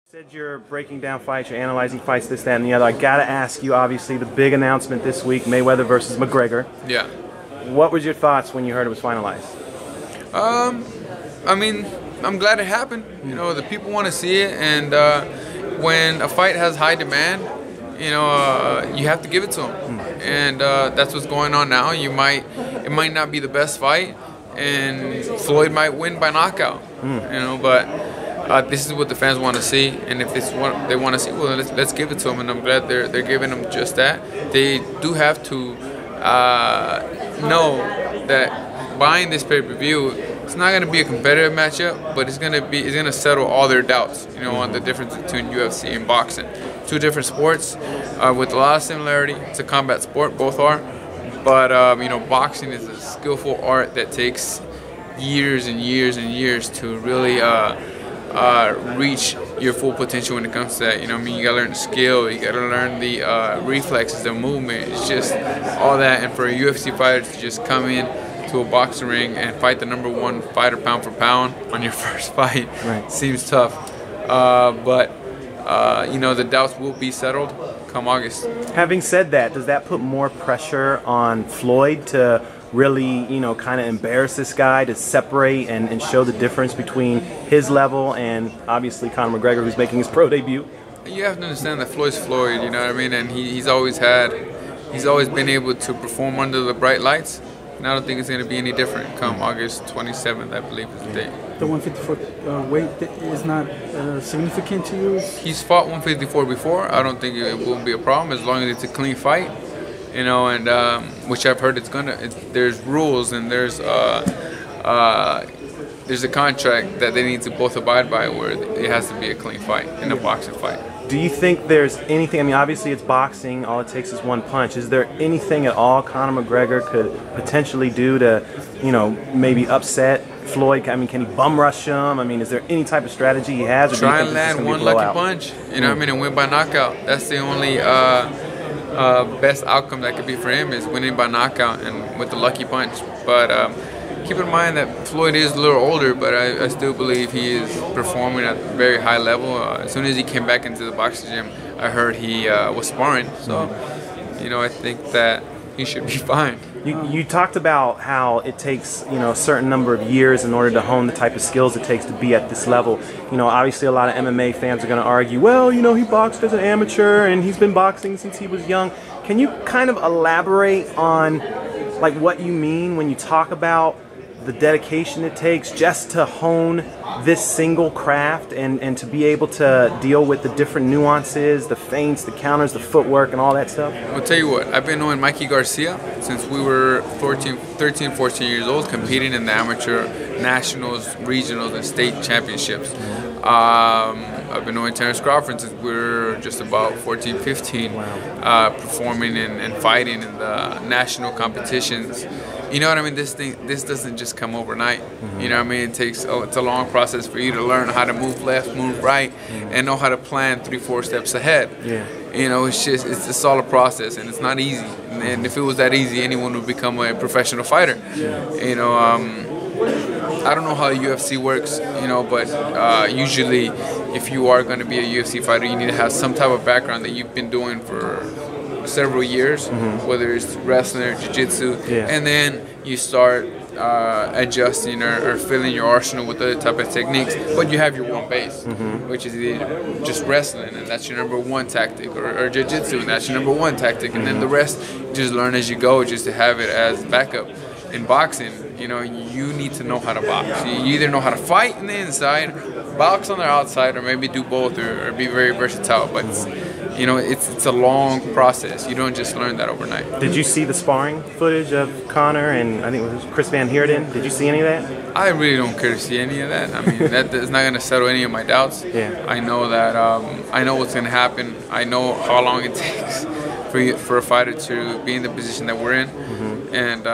You said you're breaking down fights, you're analyzing fights, this, that, and the other. I gotta ask you, obviously, the big announcement this week, Mayweather versus Mcgregor. Yeah. What was your thoughts when you heard it was finalized? I mean, I'm glad it happened. You know, the people want to see it, and when a fight has high demand, you know, you have to give it to them. And that's what's going on now. It might not be the best fight, and Floyd might win by knockout. You know, but this is what the fans want to see, and if this is what they want to see, well, let's give it to them. And I'm glad they're giving them just that. They do have to know that buying this pay-per-view, it's not going to be a competitive matchup, but it's going to settle all their doubts, you know, on the difference between UFC and boxing. Two different sports with a lot of similarity. It's a combat sport, both are, but you know, boxing is a skillful art that takes years and years and years to really reach your full potential when it comes to that. You know what I mean? You gotta learn the skill, you gotta learn the reflexes, the movement. It's just all that. And for a UFC fighter to just come in to a boxing ring and fight the #1 fighter pound for pound on your first fight seems tough. But you know, the doubts will be settled come August. Having said that, does that put more pressure on Floyd to really, you know, kind of embarrass this guy, to separate and show the difference between his level and obviously Conor McGregor, who's making his pro debut? You have to understand that Floyd's Floyd, you know what I mean, and he's always been able to perform under the bright lights, and I don't think it's going to be any different come August 27th, I believe is the date. The 154 weight is not significant to you? He's fought 154 before. I don't think it will be a problem as long as it's a clean fight. You know, and which I've heard there's rules and there's a contract that they need to both abide by where it has to be a clean fight in a boxing fight. Do you think there's anything, I mean, obviously it's boxing, all it takes is one punch. Is there anything at all Conor McGregor could potentially do to, you know, maybe upset Floyd? I mean, can he bum rush him? I mean, is there any type of strategy he has? Or try and land one lucky punch, you know what I mean, and win by knockout. That's the only best outcome that could be for him, is winning by knockout and with the lucky punch. But keep in mind that Floyd is a little older, but I still believe he is performing at a very high level. As soon as he came back into the boxing gym, I heard he was sparring. So, you know, I think that he should be fine. You talked about how it takes, you know, a certain number of years in order to hone the type of skills it takes to be at this level. You know, obviously a lot of MMA fans are going to argue, well, you know, he boxed as an amateur and he's been boxing since he was young. Can you kind of elaborate on, like, what you mean when you talk about the dedication it takes just to hone this single craft and to be able to deal with the different nuances, the feints, the counters, the footwork, and all that stuff? I'll tell you what, I've been knowing Mikey Garcia since we were 13, 14 years old, competing in the amateur nationals, regionals, and state championships. I've been knowing Terrence Crawford since we were just about 14, 15, performing and fighting in the national competitions. You know what I mean? This doesn't just come overnight. You know what I mean? It's a long process for you to learn how to move left, move right, and know how to plan 3-4 steps ahead. You know, it's all a process, and it's not easy. And if it was that easy, anyone would become a professional fighter. You know, I don't know how the UFC works, you know, but usually if you are going to be a UFC fighter, you need to have some type of background that you've been doing for several years, whether it's wrestling or jiu-jitsu, and then you start adjusting or filling your arsenal with other type of techniques, but you have your one base, which is either just wrestling, and that's your #1 tactic, or jiu-jitsu, and that's your #1 tactic, and then the rest just learn as you go, just to have it as backup. In boxing, you know, you need to know how to box. You either know how to fight on the inside, box on the outside, or maybe do both, or be very versatile. But you know, it's a long process. You don't just learn that overnight. Did you see the sparring footage of Conor and I think it was Chris Van Heerden? Did you see any of that? I really don't care to see any of that. I mean, that is not going to settle any of my doubts. I know that I know what's going to happen. I know how long it takes for a fighter to be in the position that we're in, and